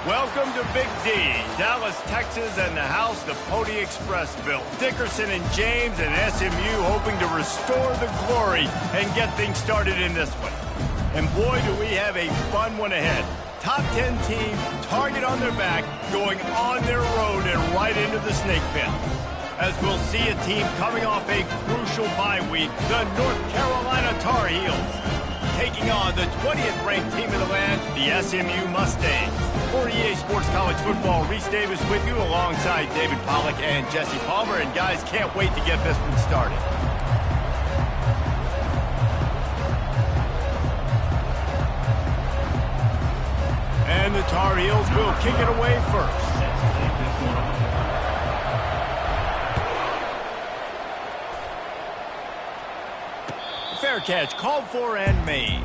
Welcome to Big D, Dallas, Texas, and the house the Pony Express built. Dickerson and James and SMU hoping to restore the glory and get things started in this one. And boy, do we have a fun one ahead. Top 10 team, target on their back, going on their road and right into the snake pit. As we'll see a team coming off a crucial bye week, the North Carolina Tar Heels, taking on the 20th ranked team in the land, the SMU Mustangs. For EA Sports College Football, Reese Davis with you alongside David Pollack and Jesse Palmer. And guys, can't wait to get this one started. And the Tar Heels will kick it away first. Fair catch called for and made.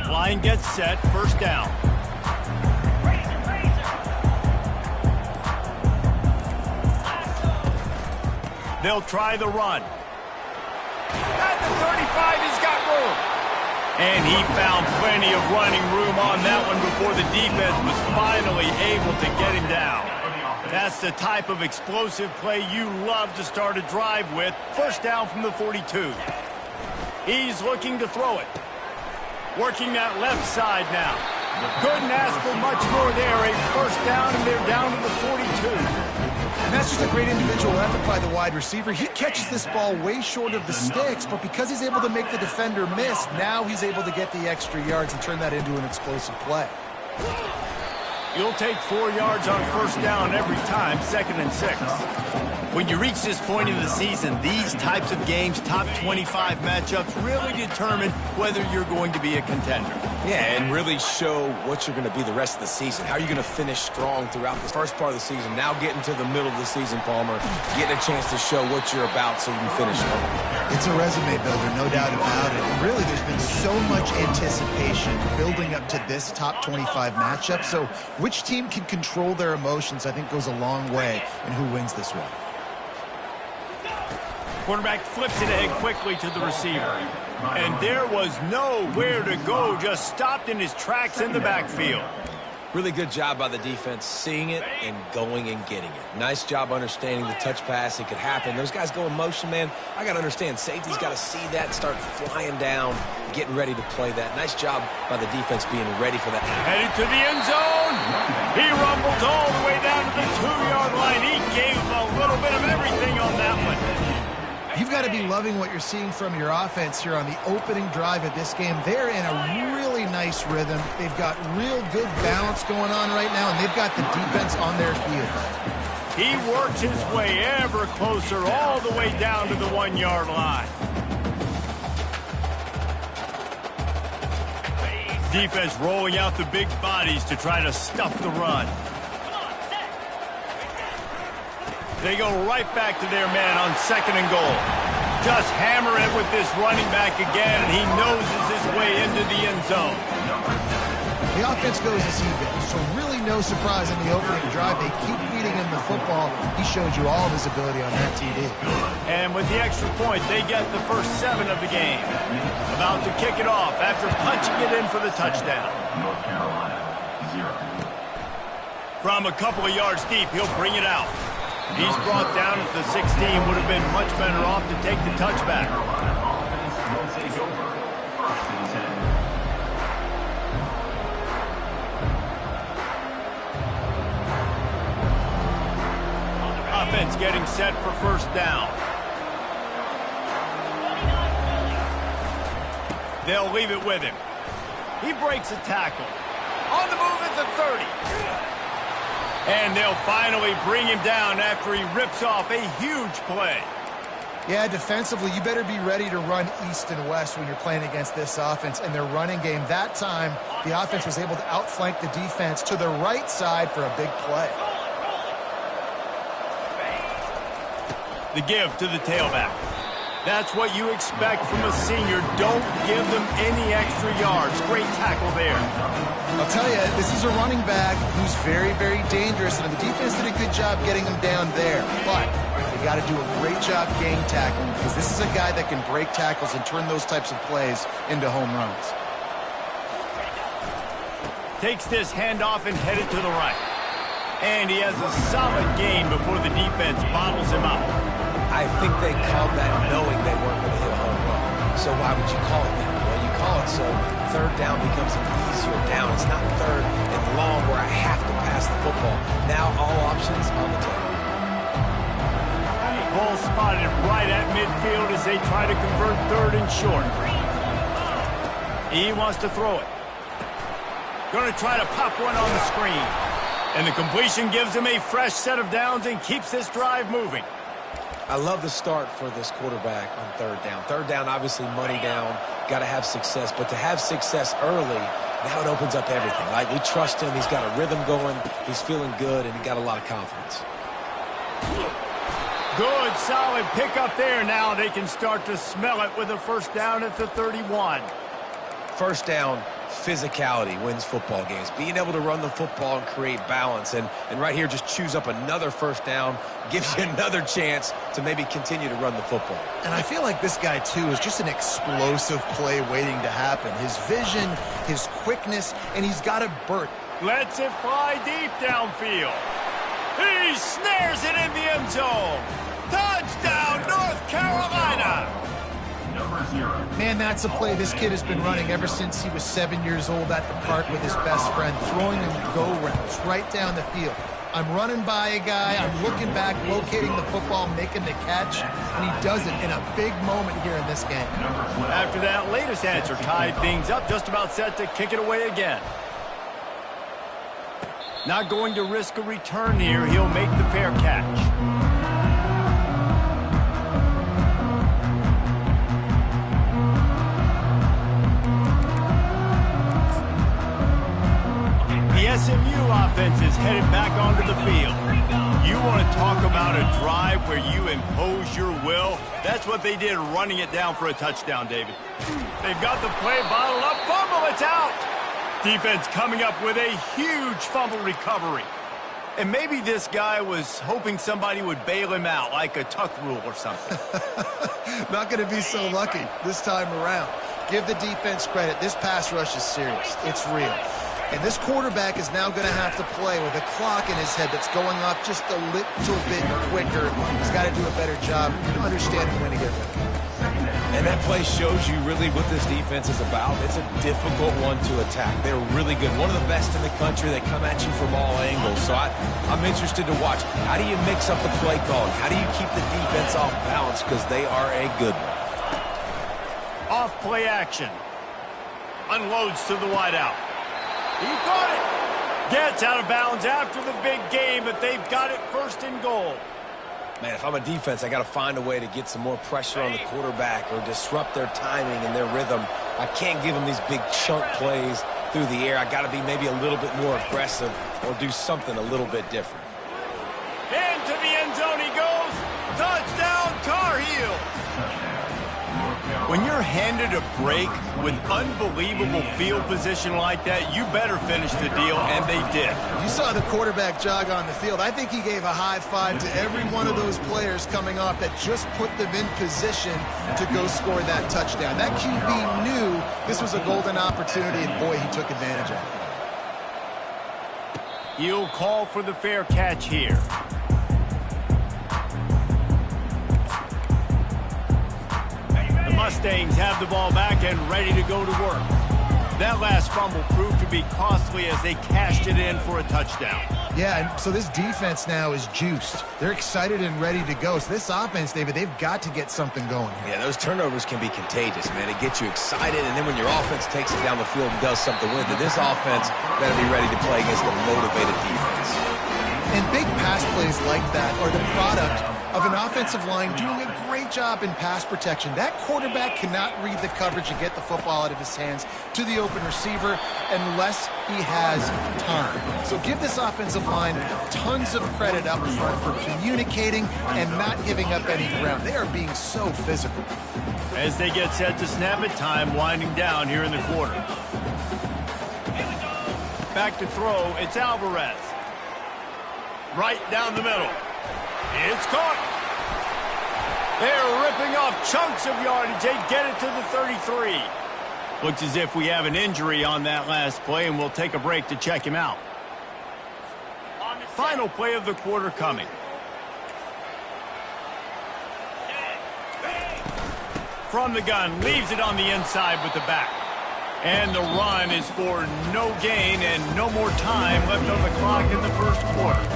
Line gets set, first down. They'll try the run. At the 35, he's got room. And he found plenty of running room on that one before the defense was finally able to get him down. That's the type of explosive play you love to start a drive with. First down from the 42. He's looking to throw it. Working that left side now. Couldn't ask for much more there. A first down, and they're down to the 42. And that's just a great individual effort by the wide receiver. He catches this ball way short of the sticks, but because he's able to make the defender miss, now he's able to get the extra yards and turn that into an explosive play. You'll take 4 yards on first down every time, 2nd and 6. When you reach this point in the season, these types of games, top 25 matchups, really determine whether you're going to be a contender. Yeah, and really show what you're going to be the rest of the season. How are you going to finish strong throughout the first part of the season? Now getting to the middle of the season, Palmer, getting a chance to show what you're about so you can finish strong. It's a resume builder, no doubt about it. And really, there's been so much anticipation building up to this top 25 matchup. So which team can control their emotions, I think, goes a long way in who wins this one. Quarterback flips it ahead quickly to the receiver. And there was nowhere to go, just stopped in his tracks in the backfield. Really good job by the defense, seeing it and going and getting it. Nice job understanding the touch pass. It could happen. Those guys go in motion, man. I got to understand, safety's got to see that and start flying down, getting ready to play that. Nice job by the defense being ready for that. Headed to the end zone. He rumbles all the way down to the 2-yard line. He gave a little bit of everything on that one. You've got to be loving what you're seeing from your offense here on the opening drive of this game. They're in a really nice rhythm. They've got real good balance going on right now, and they've got the defense on their heels. He works his way ever closer all the way down to the 1-yard line. Defense rolling out the big bodies to try to stuff the run. They go right back to their man on 2nd and goal. Just hammer it with this running back again, and he noses his way into the end zone. The offense goes as he goes, so really no surprise in the opening drive. They keep feeding him the football. He showed you all of his ability on that TD. And with the extra point, they get the first 7 of the game. About to kick it off after punching it in for the touchdown. North Carolina, 0. From a couple of yards deep, he'll bring it out. He's brought down at the 16. Would have been much better off to take the touchback. Offense getting set for first down. They'll leave it with him. He breaks a tackle. On the move at the 30. And they'll finally bring him down after he rips off a huge play. Yeah, defensively, you better be ready to run east and west when you're playing against this offense. And their running game, that time, the offense was able to outflank the defense to the right side for a big play. The give to the tailback. That's what you expect from a senior. Don't give them any extra yards. Great tackle there. I'll tell you, this is a running back who's very, very dangerous, and the defense did a good job getting him down there. But you got to do a great job gang tackling, because this is a guy that can break tackles and turn those types of plays into home runs. Takes this handoff and headed to the right. And he has a solid gain before the defense bottles him up. I think they called that knowing they weren't going to hit a home run. So why would you call it that? Well, you call it so third down becomes an easier down. It's not third and long where I have to pass the football. Now all options on the table. Ball spotted right at midfield as they try to convert third and short. He wants to throw it. Going to try to pop one on the screen. And the completion gives him a fresh set of downs and keeps this drive moving. I love the start for this quarterback on third down. Third down, obviously money down, got to have success. But to have success early, now it opens up everything. Like, we trust him. He's got a rhythm going. He's feeling good, and he got a lot of confidence. Good, solid pickup there. Now they can start to smell it with a first down at the 31. First down, physicality wins football games. Being able to run the football and create balance. And right here, just choose up another first down, gives you another chance to maybe continue to run the football. And I feel like this guy, too, is just an explosive play waiting to happen. His vision, his quickness, and he's got a burst. Lets it fly deep downfield. He snares it in the end zone. Touchdown, North Carolina. Man, that's a play this kid has been running ever since he was 7 years old at the park with his best friend, throwing him go routes right down the field. I'm running by a guy, I'm looking back, locating the football, making the catch, and he does it in a big moment here in this game. After that latest answer tied things up, just about set to kick it away again. Not going to risk a return here. He'll make the fair catch. The SMU offense is headed back onto the field. You want to talk about a drive where you impose your will? That's what they did, running it down for a touchdown, David. They've got the play bottled up. Fumble, it's out. Defense coming up with a huge fumble recovery. And maybe this guy was hoping somebody would bail him out, like a tuck rule or something. Not going to be so lucky this time around. Give the defense credit. This pass rush is serious. It's real. And this quarterback is now going to have to play with a clock in his head that's going off just a little bit quicker. He's got to do a better job understanding when to get ready. And that play shows you really what this defense is about. It's a difficult one to attack. They're really good. One of the best in the country. They come at you from all angles. So I'm interested to watch. How do you mix up the play calling? How do you keep the defense off balance? Because they are a good one. Off play action. Unloads to the wideout. He caught it. Gets out of bounds after the big game, but they've got it first and goal. Man, if I'm a defense, I got to find a way to get some more pressure on the quarterback or disrupt their timing and their rhythm. I can't give them these big chunk plays through the air. I got to be maybe a little bit more aggressive or do something a little bit different. Into the end zone he goes. Touchdown, Tar Heels. When you're handed a break with unbelievable field position like that, you better finish the deal, and they did. You saw the quarterback jog on the field. I think he gave a high five to every one of those players coming off that just put them in position to go score that touchdown. That QB knew this was a golden opportunity, and boy, he took advantage of it. He'll call for the fair catch here. Mustangs have the ball back and ready to go to work. That last fumble proved to be costly as they cashed it in for a touchdown. Yeah, and so this defense now is juiced. They're excited and ready to go. So this offense, David, they've got to get something going here. Yeah, those turnovers can be contagious, man. It gets you excited, and then when your offense takes it down the field and does something with it, this offense better be ready to play against a motivated defense. And big pass plays like that are the product of an offensive line doing a great great job in pass protection. That quarterback cannot read the coverage and get the football out of his hands to the open receiver unless he has time. So give this offensive line tons of credit up front for communicating and not giving up any ground. They are being so physical. As they get set to snap it, time winding down here in the quarter. Back to throw, it's Alvarez. Right down the middle. It's caught. They're ripping off chunks of yardage. They get it to the 33. Looks as if we have an injury on that last play, and we'll take a break to check him out. Final play of the quarter coming. From the gun, leaves it on the inside with the back. And the run is for no gain and no more time left on the clock in the first quarter.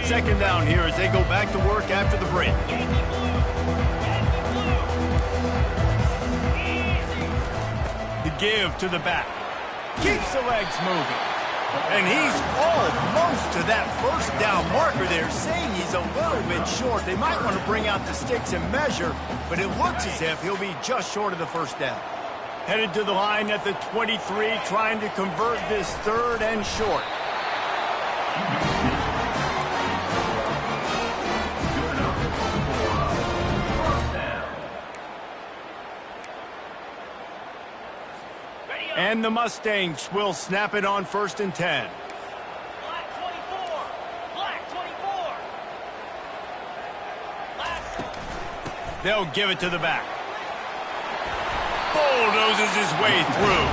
Second down here as they go back to work after the break. The give to the back. Keeps the legs moving. And he's almost to that first down marker there, saying he's a little bit short. They might want to bring out the sticks and measure, but it looks as if he'll be just short of the first down. Headed to the line at the 23, trying to convert this third and short. And the Mustangs will snap it on 1st and 10. Black 24. Black 24. They'll give it to the back. Bulldozes his way through.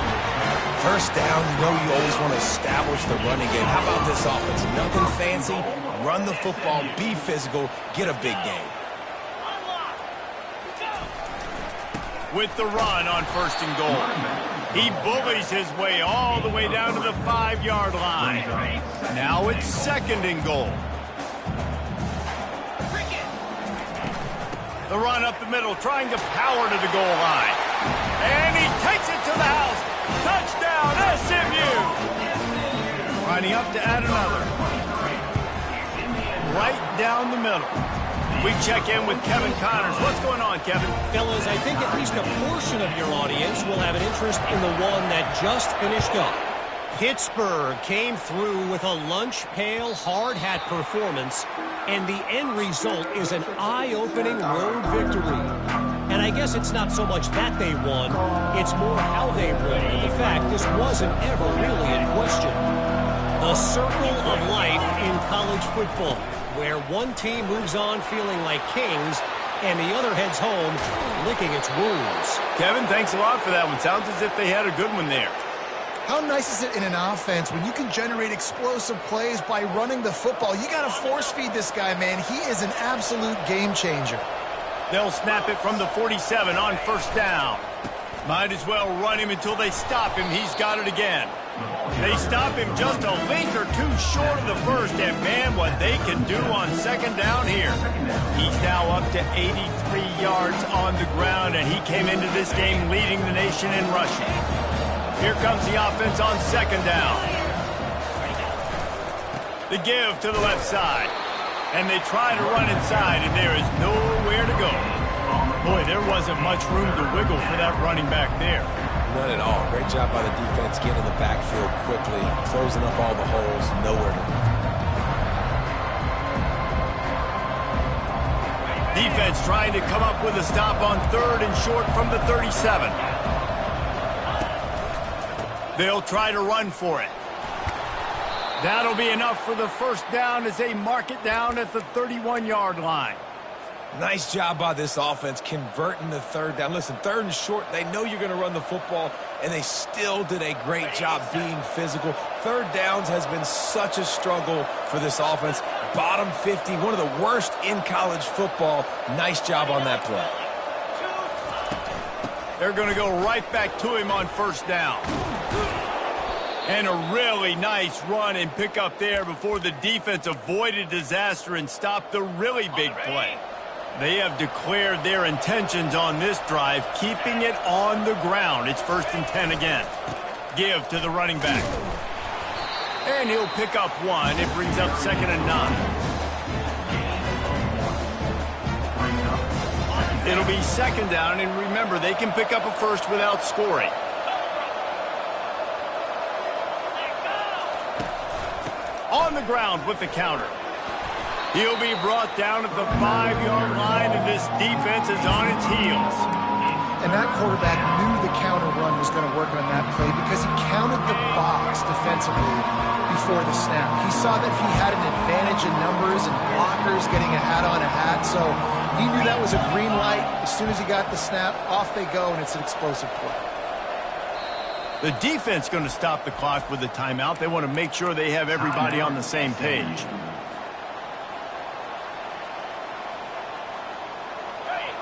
First down, you know you always want to establish the running game. How about this offense? Nothing fancy. Run the football, be physical, get a big game. With the run on 1st and goal. He bullies his way all the way down to the 5-yard line. Now it's 2nd and goal. The run up the middle, trying to power to the goal line. And he takes it to the house. Touchdown, SMU! Lining up to add another. Right down the middle. We check in with Kevin Connors. What's going on, Kevin? Fellas, I think at least a portion of your audience will have an interest in the one that just finished up. Pittsburgh came through with a lunch pail hard hat performance, and the end result is an eye-opening road victory. And I guess it's not so much that they won, it's more how they won. And the fact this wasn't ever really in question. The circle of life in college football, where one team moves on feeling like kings and the other heads home licking its wounds. Kevin, thanks a lot for that one. Sounds as if they had a good one there. How nice is it in an offense when you can generate explosive plays by running the football? You got to force feed this guy, man. He is an absolute game changer. They'll snap it from the 47 on 1st down. Might as well run him until they stop him. He's got it again. They stop him just a link or two short of the first, and man, what they can do on 2nd down here. He's now up to 83 yards on the ground, and he came into this game leading the nation in rushing. Here comes the offense on 2nd down. The give to the left side, and they try to run inside, and there is nowhere to go. Boy, there wasn't much room to wiggle for that running back there. None at all. Great job by the defense getting in the backfield quickly, closing up all the holes, nowhere to go. Defense trying to come up with a stop on 3rd and short from the 37. They'll try to run for it. That'll be enough for the 1st down as they mark it down at the 31-yard line. Nice job by this offense converting the 3rd down. Listen, 3rd and short, they know you're going to run the football, and they still did a great job being physical. 3rd downs has been such a struggle for this offense. Bottom 50, one of the worst in college football. Nice job on that play. They're going to go right back to him on 1st down. And a really nice run and pick up there before the defense avoided disaster and stopped the really big play. They have declared their intentions on this drive, keeping it on the ground. It's 1st and 10 again. Give to the running back. And he'll pick up 1. It brings up 2nd and 9. It'll be 2nd down, and remember, they can pick up a first without scoring. On the ground with the counter. He'll be brought down at the 5-yard line, and this defense is on its heels. And that quarterback knew the counter run was going to work on that play because he counted the box defensively before the snap. He saw that he had an advantage in numbers and blockers getting a hat on a hat, so he knew that was a green light. As soon as he got the snap, off they go, and it's an explosive play. The defense going to stop the clock with a timeout. They want to make sure they have everybody on the same page.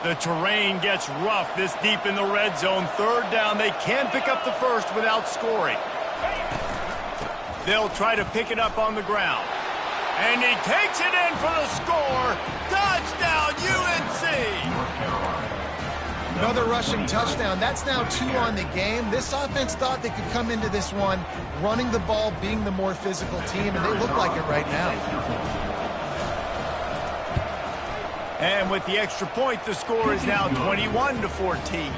The terrain gets rough this deep in the red zone. 3rd down. They can pick up the first without scoring. They'll try to pick it up on the ground. And he takes it in for the score. Touchdown, UNC! Another rushing touchdown. That's now 2 on the game. This offense thought they could come into this one running the ball, being the more physical team, and they look like it right now. And with the extra point, the score is now 21-14.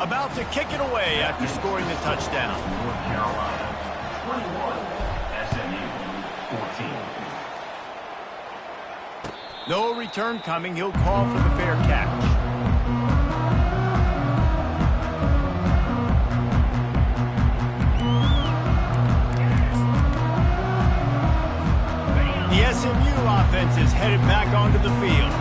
About to kick it away after scoring the touchdown. North Carolina, 21, SMU, 14. No return coming. He'll call for the fair catch. The SMU offense is headed back onto the field.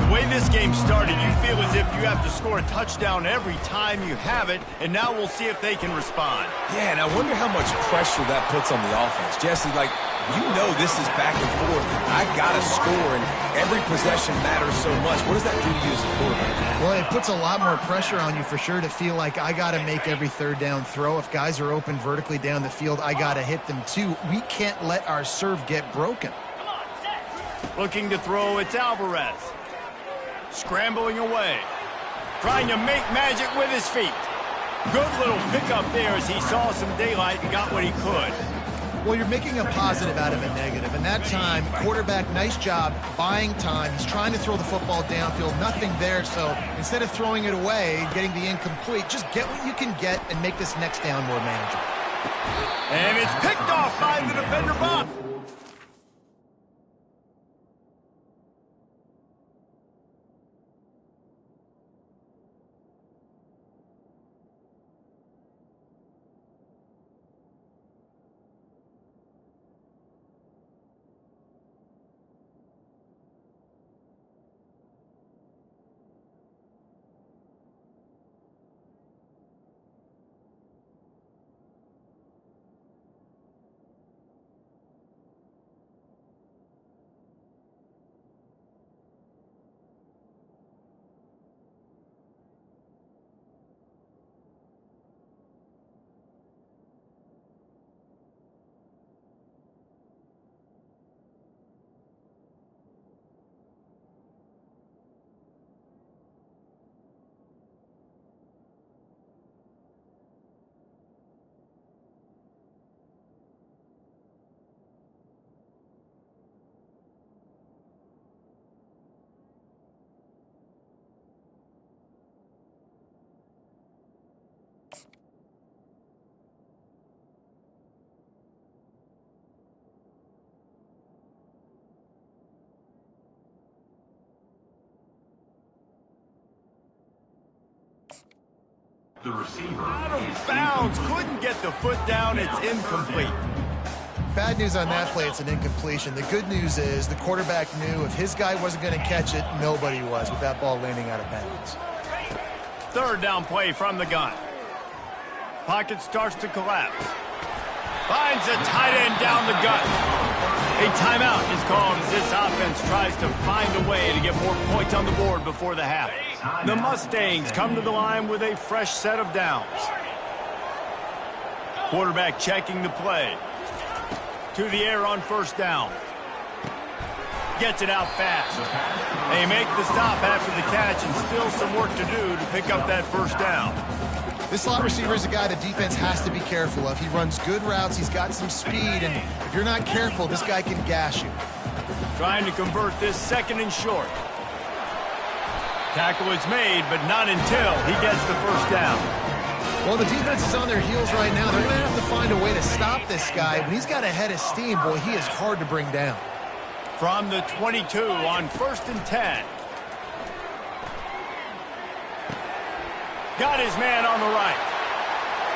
The way this game started, you feel as if you have to score a touchdown every time you have it, and now we'll see if they can respond. Yeah, and I wonder how much pressure that puts on the offense. Jesse, like, you know this is back and forth. I got to score, and every possession matters so much. What does that do to you as a quarterback? Well, it puts a lot more pressure on you for sure to feel like I got to make every 3rd down throw. If guys are open vertically down the field, I got to hit them too. We can't let our serve get broken. Looking to throw, it's Alvarez. Scrambling away. Trying to make magic with his feet. Good little pickup there as he saw some daylight and got what he could. Well, you're making a positive out of a negative. And that time, quarterback, nice job buying time. He's trying to throw the football downfield. Nothing there. So instead of throwing it away, getting the incomplete, just get what you can get and make this next down more manageable. And it's picked off by the defender, Bob. The receiver Out of bounds. Couldn't get the foot down. It's incomplete. Bad news on that play, it's an incompletion. The good news is the quarterback knew if his guy wasn't going to catch it, nobody was with that ball landing out of bounds. 3rd down play from the gun. Pocket starts to collapse. Finds a tight end down the gut. A timeout is called as this offense tries to find a way to get more points on the board before the half. The Mustangs come to the line with a fresh set of downs. Quarterback checking the play. To the air on 1st down. Gets it out fast. They make the stop after the catch and still some work to do to pick up that 1st down. This slot receiver is a guy the defense has to be careful of. He runs good routes, he's got some speed, and if you're not careful, this guy can gash you. Trying to convert this 2nd and short. Tackle is made, but not until he gets the first down. Well, the defense is on their heels right now. They're going to have to find a way to stop this guy. When he's got a head of steam, boy, he is hard to bring down. From the 22 on 1st and 10. Got his man on the right.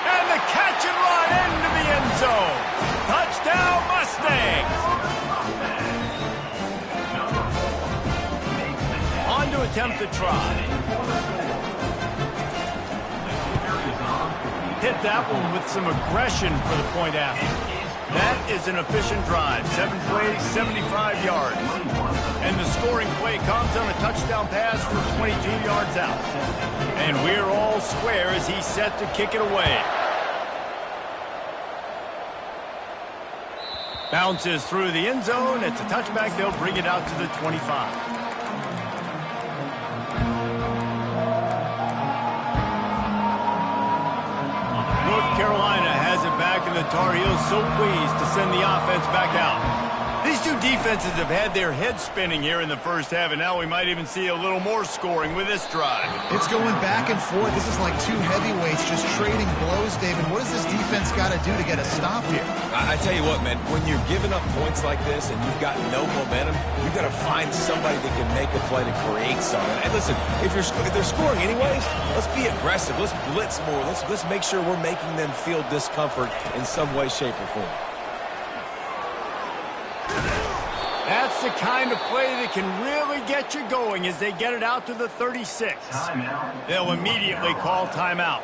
And the catch and run into the end zone. Touchdown, Mustangs. On to attempt the try. Hit that one with some aggression for the point after. That is an efficient drive. 7 plays, 75 yards. And the scoring play comes on a touchdown pass for 22 yards out. And we're all square as he's set to kick it away. Bounces through the end zone. It's a touchback. They'll bring it out to the 25. North Carolina has it back, and the Tar Heels so pleased to send the offense back out. These two defenses have had their heads spinning here in the first half, and now we might even see a little more scoring with this drive. It's going back and forth. This is like two heavyweights just trading blows, David. What does this defense got to do to get a stop here? I tell you what, man, when you're giving up points like this and you've got no momentum, you've got to find somebody that can make a play to create something. And listen, if they're scoring anyways, let's be aggressive. Let's blitz more. Let's make sure we're making them feel discomfort in some way, shape, or form. That's the kind of play that can really get you going as they get it out to the 36. They'll immediately call timeout.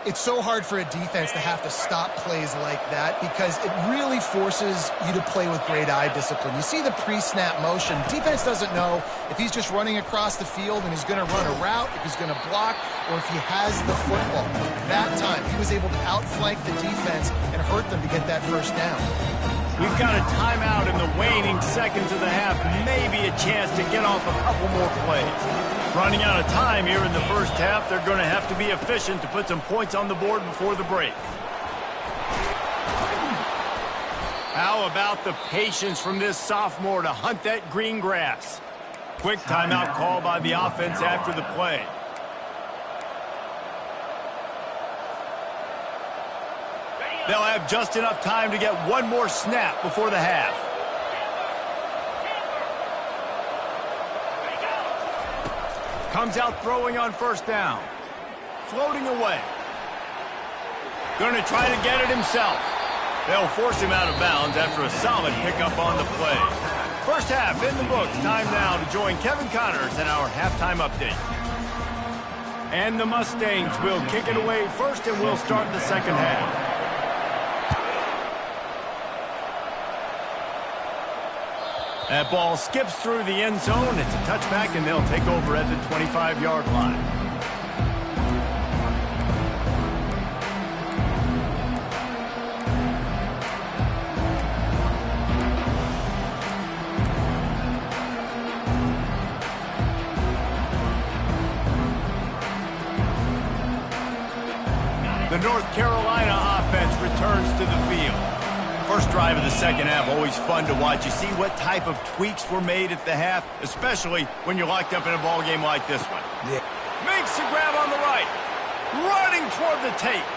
It's so hard for a defense to have to stop plays like that because it really forces you to play with great eye discipline. You see the pre-snap motion. Defense doesn't know if he's just running across the field and he's going to run a route, if he's going to block, or if he has the football. That time, he was able to outflank the defense and hurt them to get that first down. We've got a timeout in the waning seconds of the half. Maybe a chance to get off a couple more plays. Running out of time here in the first half. They're going to have to be efficient to put some points on the board before the break. How about the patience from this sophomore to hunt that green grass? Quick timeout call by the offense after the play. They'll have just enough time to get one more snap before the half. Comes out throwing on first down. Floating away. Going to try to get it himself. They'll force him out of bounds after a solid pickup on the play. First half in the books. Time now to join Kevin Connors in our halftime update. And the Mustangs will kick it away first, and we'll start the second half. That ball skips through the end zone. It's a touchback, and they'll take over at the 25-yard line. The North Carolina offense returns to the field. First drive of the second half, always fun to watch. You see what type of tweaks were made at the half, especially when you're locked up in a ball game like this one. Yeah. Makes the grab on the right. Running toward the tape.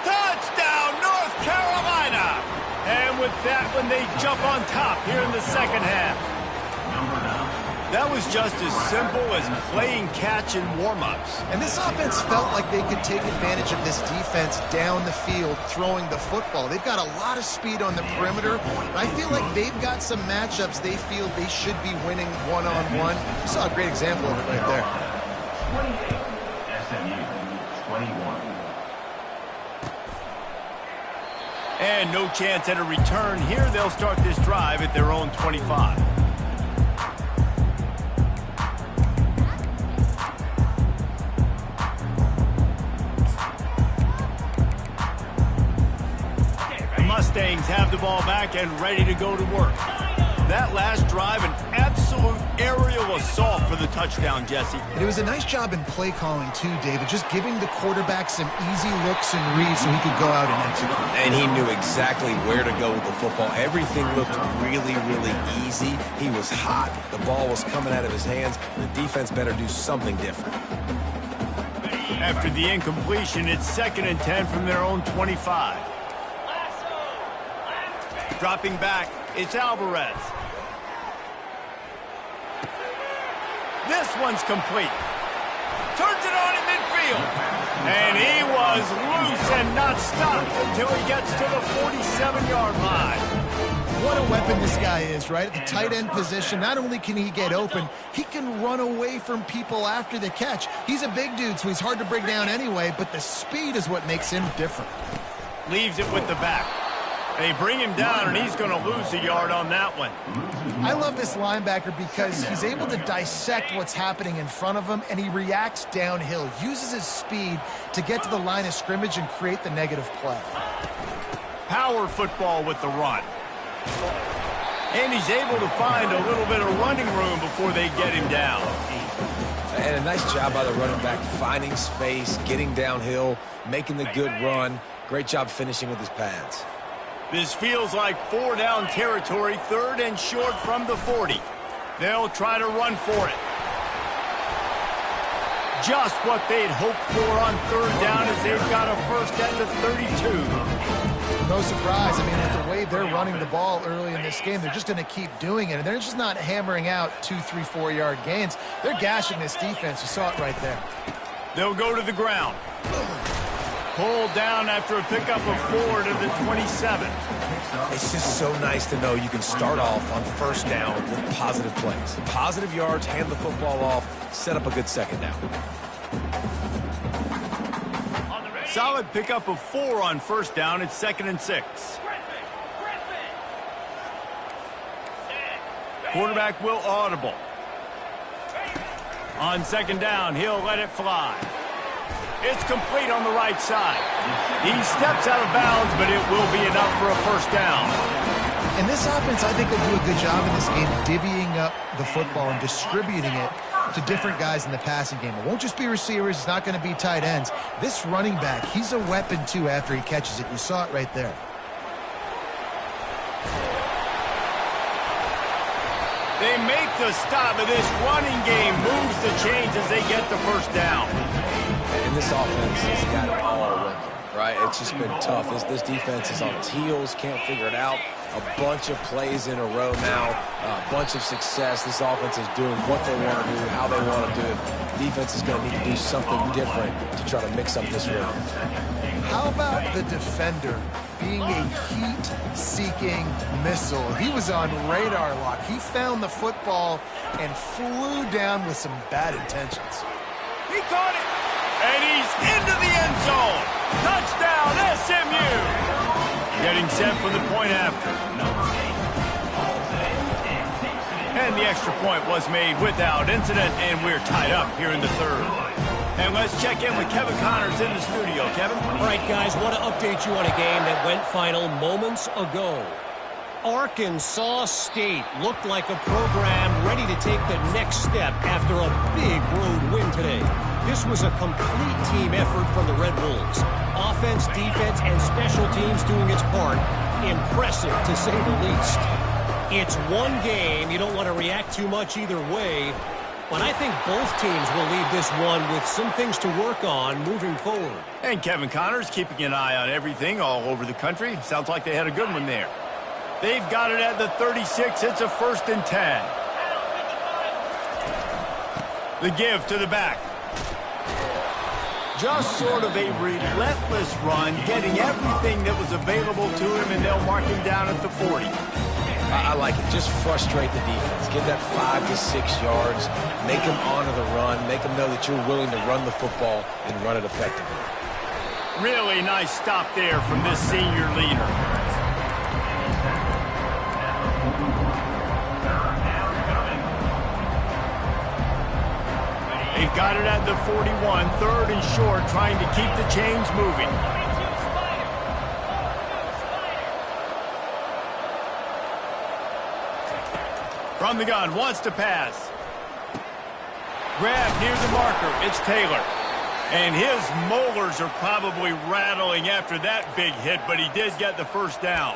Touchdown, North Carolina! And with that one, they jump on top here in the second half. That was just as simple as playing catch in warm-ups. And this offense felt like they could take advantage of this defense down the field throwing the football. They've got a lot of speed on the perimeter. And I feel like they've got some matchups they feel they should be winning one-on-one. You saw a great example of it right there. 28, SMU, 21. And no chance at a return here. They'll start this drive at their own 25. Mustangs have the ball back and ready to go to work. That last drive, an absolute aerial assault for the touchdown, Jesse. And it was a nice job in play calling too, David, just giving the quarterback some easy looks and reads so he could go out and execute. And he knew exactly where to go with the football. Everything looked really, really easy. He was hot. The ball was coming out of his hands. The defense better do something different. After the incompletion, it's 2nd and 10 from their own 25. Dropping back, it's Alvarez. This one's complete. Turns it on in midfield. And he was loose and not stopped until he gets to the 47-yard line. What a weapon this guy is, right? At the tight end position, not only can he get open, he can run away from people after the catch. He's a big dude, so he's hard to bring down anyway, but the speed is what makes him different. Leaves it with the back. They bring him down, and he's going to lose a yard on that one. I love this linebacker because he's able to dissect what's happening in front of him, and he reacts downhill, uses his speed to get to the line of scrimmage and create the negative play. Power football with the run. And he's able to find a little bit of running room before they get him down. And a nice job by the running back, finding space, getting downhill, making the good run. Great job finishing with his pads. This feels like 4-down territory, 3rd and short from the 40. They'll try to run for it. Just what they'd hoped for on 3rd down as they've got a first at the 32. No surprise. I mean, with the way they're running the ball early in this game, they're just going to keep doing it. And they're just not hammering out 2, 3, 4-yard gains. They're gashing this defense. You saw it right there. They'll go to the ground. Pulled down after a pickup of 4 to the 27. It's just so nice to know you can start off on 1st down with positive plays. Positive yards, hand the football off, set up a good 2nd down. Solid pickup of 4 on 1st down. It's 2nd and 6. Quarterback will audible. On 2nd down, he'll let it fly. It's complete on the right side. He steps out of bounds, but it will be enough for a 1st down. And this offense, I think, will do a good job in this game divvying up the football and distributing it to different guys in the passing game. It won't just be receivers. It's not going to be tight ends. This running back, he's a weapon, too, after he catches it. You saw it right there. They make the stop, but this running game moves the chains as they get the 1st down. And this offense has got it all working, right? It's just been tough. This defense is on its heels, can't figure it out. A bunch of plays in a row now, a bunch of success. This offense is doing what they want to do, how they want to do it. Defense is going to need to do something different to try to mix up this rhythm. How about the defender being a heat-seeking missile? He was on radar lock. He found the football and flew down with some bad intentions. He caught it, and he's into the end zone. Touchdown, SMU. Getting set for the point after. And the extra point was made without incident, and we're tied up here in the 3rd. And let's check in with Kevin Connors in the studio. Kevin? All right, guys, want to update you on a game that went final moments ago. Arkansas State looked like a program ready to take the next step after a big road win today. This was a complete team effort from the Red Wolves. Offense, defense, and special teams doing its part. Impressive, to say the least. It's one game. You don't want to react too much either way. But I think both teams will leave this one with some things to work on moving forward. And Kevin Connors keeping an eye on everything all over the country. Sounds like they had a good one there. They've got it at the 36. It's a 1st and 10. The give to the back. Just sort of a relentless run, getting everything that was available to him, and they'll mark him down at the 40. I like it. Just frustrate the defense. Get that 5 to 6 yards. Make them honor the run. Make them know that you're willing to run the football and run it effectively. Really nice stop there from this senior leader. They've got it at the 41, 3rd and short, trying to keep the chains moving. From From the gun, wants to pass. Grab near the marker. It's Taylor. And his molars are probably rattling after that big hit, but he did get the first down.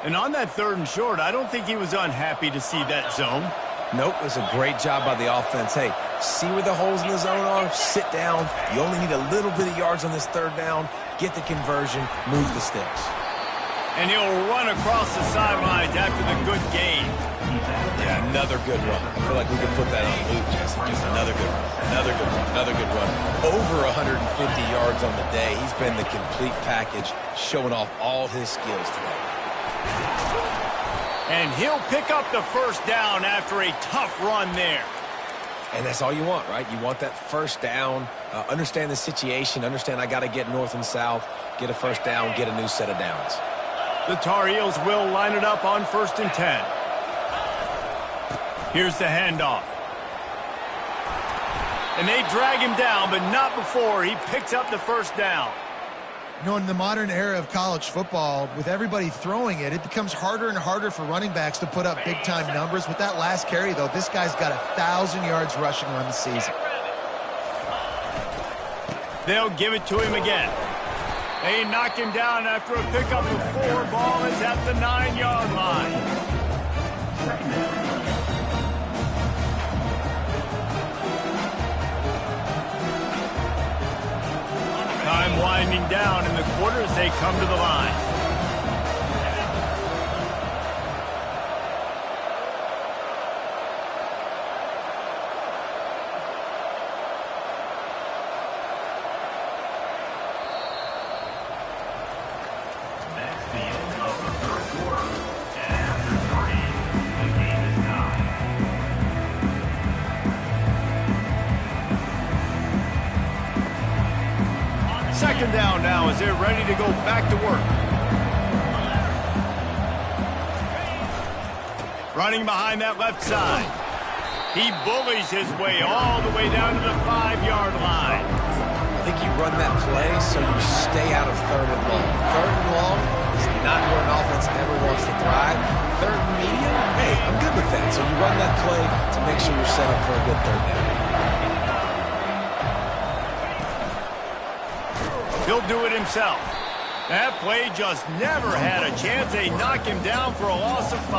And on that 3rd and short, I don't think he was unhappy to see that zone. Nope, it was a great job by the offense. Hey, see where the holes in the zone are? Sit down. You only need a little bit of yards on this 3rd down. Get the conversion. Move the sticks. And he'll run across the sidelines after the good gain. Yeah, another good run. I feel like we could put that on loop, Jesse. Just another good run. Another good run. Another good run. Over 150 yards on the day. He's been the complete package, showing off all his skills today. And he'll pick up the first down after a tough run there. And that's all you want, right? You want that first down, understand the situation, understand I got to get north and south, get a first down, get a new set of downs. The Tar Heels will line it up on 1st and 10. Here's the handoff. And they drag him down, but not before he picks up the first down. You know, in the modern era of college football, with everybody throwing it, it becomes harder and harder for running backs to put up big-time numbers. With that last carry, though, this guy's got 1,000 yards rushing on the season. They'll give it to him again. They knock him down after a pickup of 4. Ball is at the 9-yard line. Time winding down in the quarter as they come to the line. That's the end of the 3rd quarter. And after 3, the game is tied. 2nd down now as they're ready to go back to work. Running behind that left side. He bullies his way all the way down to the 5-yard line. I think you run that play so you stay out of 3rd and long. 3rd and long is not where an offense ever wants to thrive. 3rd and medium, hey, I'm good with that. So you run that play to make sure you're set up for a good 3rd down. He'll do it himself. That play just never had a chance. They knock him down for a loss of 5.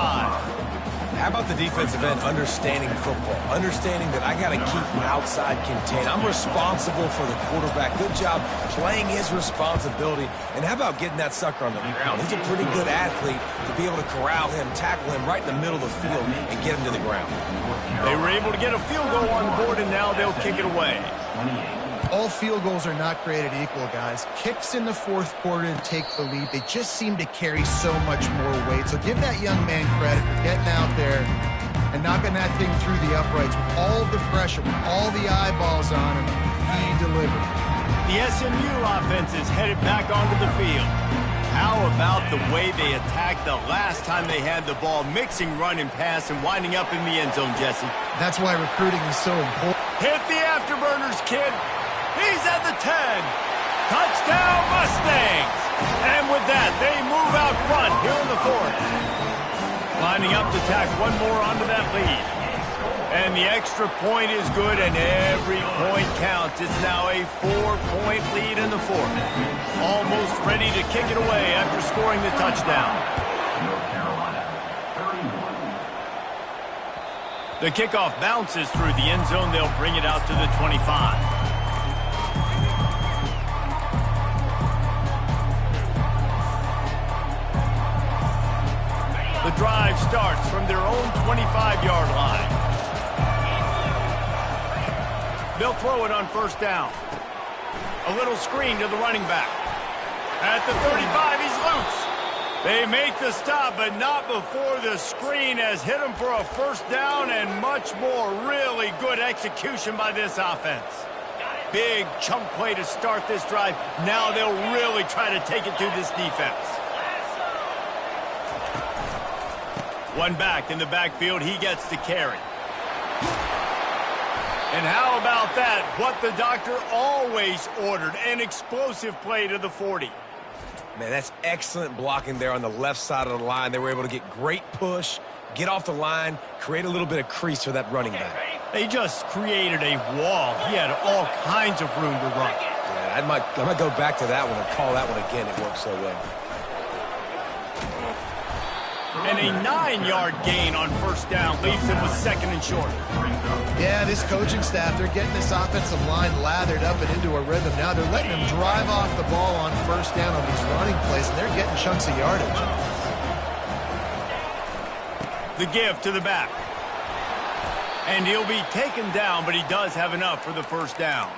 How about the defensive end understanding football, understanding that I got to keep the outside contained. I'm responsible for the quarterback. Good job playing his responsibility. And how about getting that sucker on the ground? He's a pretty good athlete to be able to corral him, tackle him right in the middle of the field, and get him to the ground. They were able to get a field goal on the board, and now they'll kick it away. All field goals are not created equal, guys. Kicks in the 4th quarter to take the lead. They just seem to carry so much more weight. So give that young man credit for getting out there and knocking that thing through the uprights with all the pressure, with all the eyeballs on him. He delivered. The SMU offense is headed back onto the field. How about the way they attacked the last time they had the ball, mixing run and pass and winding up in the end zone, Jesse? That's why recruiting is so important. Hit the afterburners, kid. He's at the 10. Touchdown, Mustangs. And with that, they move out front here in the 4th. Lining up to tack one more onto that lead. And the extra point is good, and every point counts. It's now a 4-point lead in the 4th. Almost ready to kick it away after scoring the touchdown. North Carolina, 31. The kickoff bounces through the end zone. They'll bring it out to the 25. The drive starts from their own 25-yard line. They'll throw it on 1st down. A little screen to the running back. At the 35, he's loose. They make the stop, but not before the screen has hit him for a 1st down and much more. Really good execution by this offense. Big chunk play to start this drive. Now they'll really try to take it to this defense. One back in the backfield, he gets the carry. And how about that? What the doctor always ordered, an explosive play to the 40. Man, that's excellent blocking there on the left side of the line. They were able to get great push, Get off the line, create a little bit of crease for that running back. They just created a wall. He had all kinds of room to run. Yeah, I might go back to that one and call that one again. It worked so well. And a 9-yard gain on first down leaves him with second and short. Yeah, this coaching staff, they're getting this offensive line lathered up and into a rhythm. Now they're letting them drive off the ball on first down on these running plays, and they're getting chunks of yardage. The give to the back. And he'll be taken down, but he does have enough for the first down.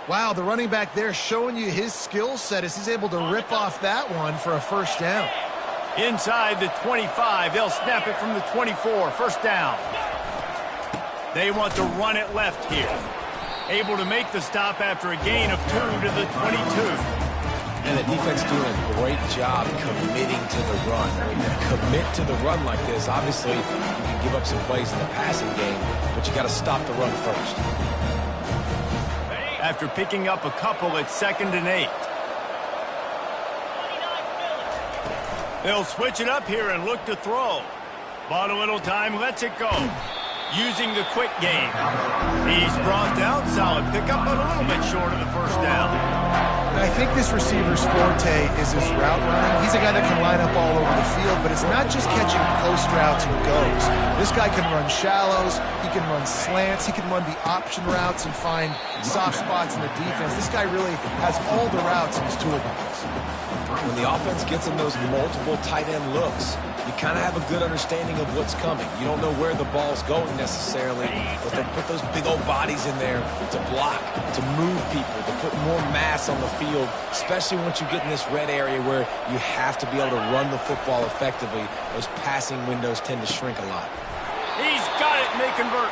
Wow, the running back there showing you his skill set as he's able to rip off that one for a first down. Inside the 25, they'll snap it from the 24, first down. They want to run it left here. Able to make the stop after a gain of 2 to the 22. And the defense doing a great job committing to the run. When you commit to the run like this, obviously you can give up some plays in the passing game, but you got to stop the run first. After picking up a couple at 2nd and 8. They'll switch it up here and look to throw. Bought a little time, lets it go. Using the quick game. He's brought down, solid pickup, but a little bit short of the first down. I think this receiver's forte is his route running. He's a guy that can line up all over the field, but it's not just catching post routes and goes. This guy can run shallows, he can run slants, he can run the option routes and find soft spots in the defense. This guy really has all the routes in his toolbox. When the offense gets in those multiple tight end looks, you kind of have a good understanding of what's coming. You don't know where the ball's going necessarily, but they'll put those big old bodies in there to block, to move people, to put more mass on the field, especially once you get in this red area where you have to be able to run the football effectively. Those passing windows tend to shrink a lot. He's got it, and they convert.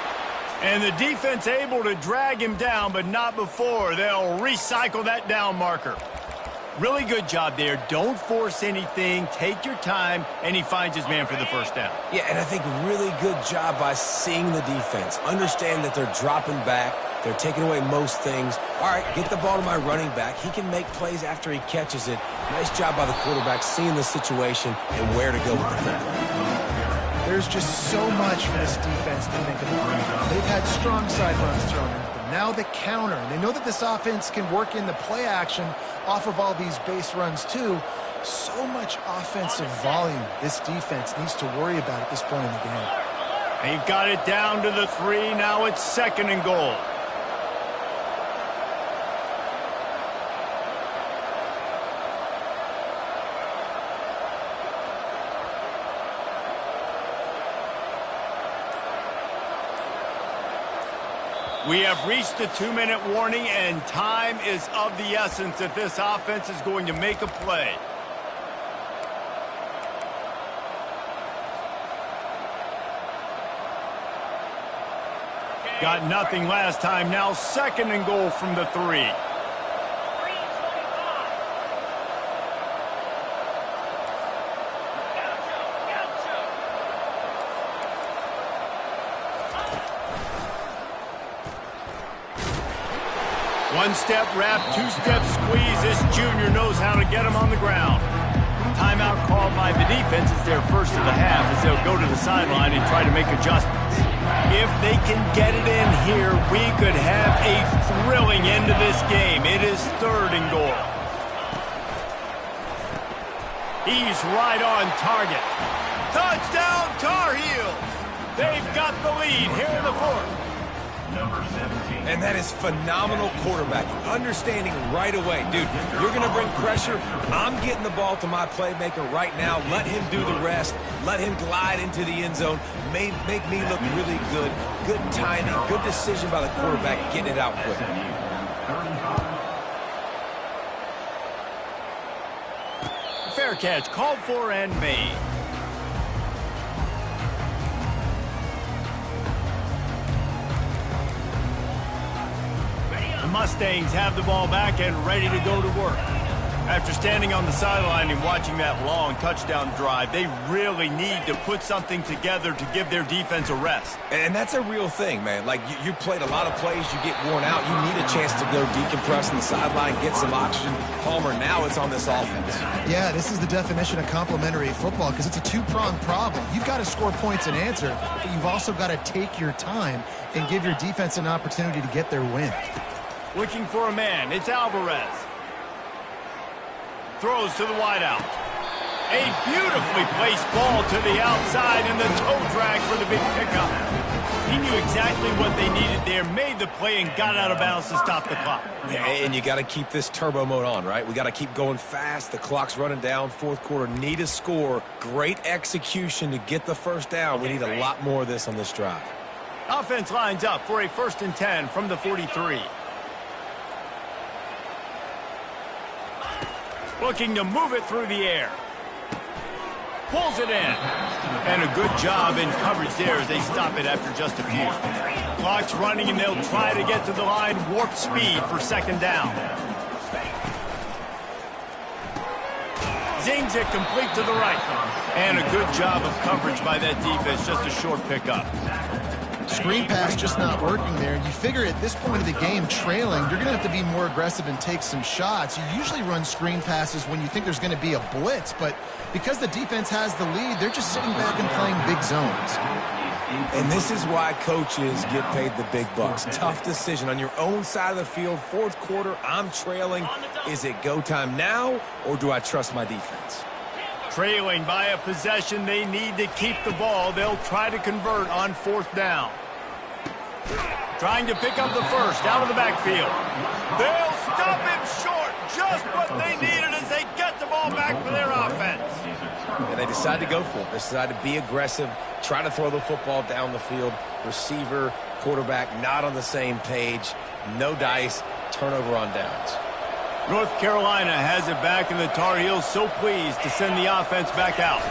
And the defense able to drag him down, but not before. They'll recycle that down marker. Really good job there. Don't force anything. Take your time, and he finds his man for the first down. Yeah, and I think really good job by seeing the defense. Understand that they're dropping back. They're taking away most things. All right, get the ball to my running back. He can make plays after he catches it. Nice job by the quarterback seeing the situation and where to go with the football. There's just so much for this defense to think about. They've had strong side runs thrown at them. Now the counter. And they know that this offense can work in the play action off of all these base runs too. So much offensive volume this defense needs to worry about at this point in the game. They've got it down to the 3. Now it's 2nd and goal. We have reached the 2-minute warning, and time is of the essence if this offense is going to make a play. Got nothing last time. Now 2nd and goal from the 3. One-step wrap, two-step squeeze. This junior knows how to get him on the ground. Timeout called by the defense. It's their first of the half as they'll go to the sideline and try to make adjustments. If they can get it in here, we could have a thrilling end to this game. It is 3rd and goal. He's right on target. Touchdown, Tar Heels! They've got the lead here in the 4th. Number 17. And that is phenomenal quarterbacking. Understanding right away, dude, you're going to bring pressure. I'm getting the ball to my playmaker right now. Let him do the rest. Let him glide into the end zone. Make me look really good. Good timing. Good decision by the quarterback getting it out quick. Fair catch, called for and made. The Mustangs have the ball back and ready to go to work. After standing on the sideline and watching that long touchdown drive, they really need to put something together to give their defense a rest. And that's a real thing, man. Like, you played a lot of plays, you get worn out. You need a chance to go decompress on the sideline, get some oxygen. Palmer, now it's on this offense. Yeah, this is the definition of complementary football because it's a two-pronged problem. You've got to score points and answer, but you've also got to take your time and give your defense an opportunity to get their win. Looking for a man, it's Alvarez. Throws to the wideout. A beautifully placed ball to the outside and the toe drag for the big pickup. He knew exactly what they needed there, made the play, and got out of bounds to stop the clock. Yeah, and you got to keep this turbo mode on, right? We got to keep going fast. The clock's running down. Fourth quarter, need a score. Great execution to get the first down. We need a lot more of this on this drive. Offense lines up for a 1st and 10 from the 43. Looking to move it through the air. Pulls it in. And a good job in coverage there as they stop it after just a few. Clock's running and they'll try to get to the line. Warp speed for 2nd down. Zings it complete to the right. And a good job of coverage by that defense. Just a short pickup. Screen pass just not working there. You figure at this point of the game, trailing, you're going to have to be more aggressive and take some shots. You usually run screen passes when you think there's going to be a blitz, but because the defense has the lead, they're just sitting back and playing big zones. And this is why coaches get paid the big bucks. Tough decision on your own side of the field. Fourth quarter, I'm trailing. Is it go time now, or do I trust my defense? Trailing by a possession, they need to keep the ball. They'll try to convert on 4th down. Trying to pick up the first out of the backfield. They'll stop him short. Just what they needed as they get the ball back for their offense. And they decide to go for it. They decide to be aggressive, try to throw the football down the field. Receiver, quarterback not on the same page. No dice, turnover on downs. North Carolina has it back, and the Tar Heels so pleased to send the offense back out.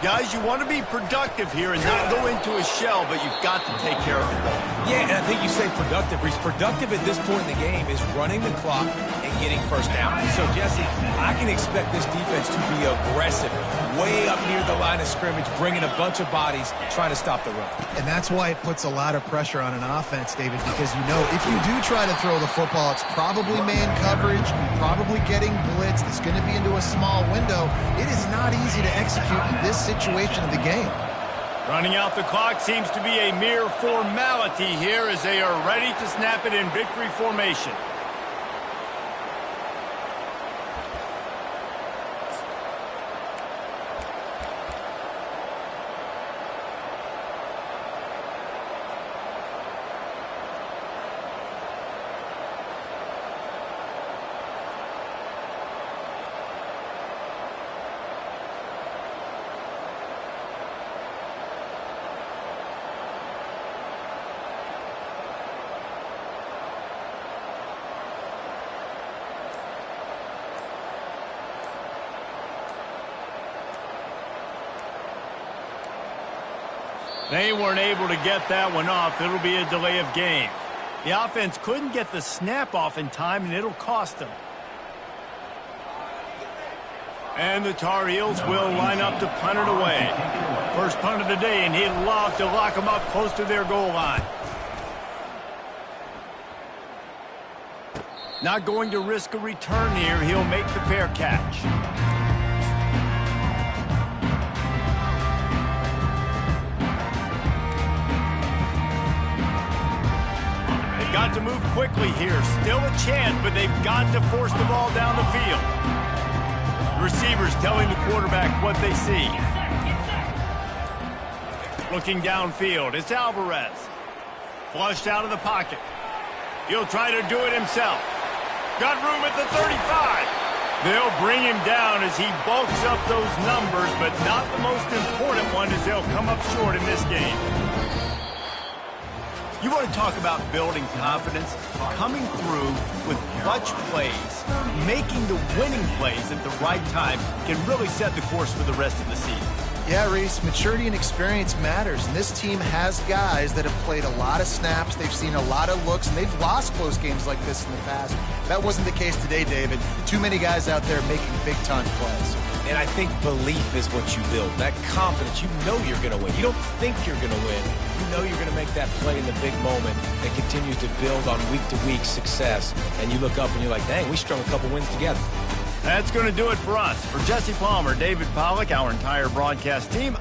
Guys, you want to be productive here and not go into a shell, but you've got to take care of the ball. Yeah, and I think you say productive. He's productive at this point in the game is running the clock and getting first down. So, Jesse, I can expect this defense to be aggressive, way up near the line of scrimmage, bringing a bunch of bodies, trying to stop the run. And that's why it puts a lot of pressure on an offense, David, because you know if you do try to throw the football, it's probably man coverage, probably getting blitzed. It's going to be into a small window. It is not easy to execute in this situation of the game. Running out the clock seems to be a mere formality here as they are ready to snap it in victory formation. They weren't able to get that one off. It'll be a delay of game. The offense couldn't get the snap off in time, and it'll cost them. And the Tar Heels will line up to punt it away. First punt of the day, and he'd love to lock them up close to their goal line. Not going to risk a return here. He'll make the fair catch. Got to move quickly here. Still a chance, but they've got to force the ball down the field. Receivers telling the quarterback what they see. Looking downfield, it's Alvarez. Flushed out of the pocket. He'll try to do it himself. Got room at the 35. They'll bring him down as he bulks up those numbers, but not the most important one as they'll come up short in this game. You want to talk about building confidence? Coming through with clutch plays, making the winning plays at the right time can really set the course for the rest of the season. Yeah, Reese, maturity and experience matters, and this team has guys that have played a lot of snaps, they've seen a lot of looks, and they've lost close games like this in the past. That wasn't the case today, David. Too many guys out there making big-time plays. And I think belief is what you build. That confidence, you know you're going to win. You don't think you're going to win. You know you're going to make that play in the big moment that continues to build on week-to-week success. And you look up and you're like, dang, we strung a couple wins together. That's going to do it for us. For Jesse Palmer, David Pollack, our entire broadcast team,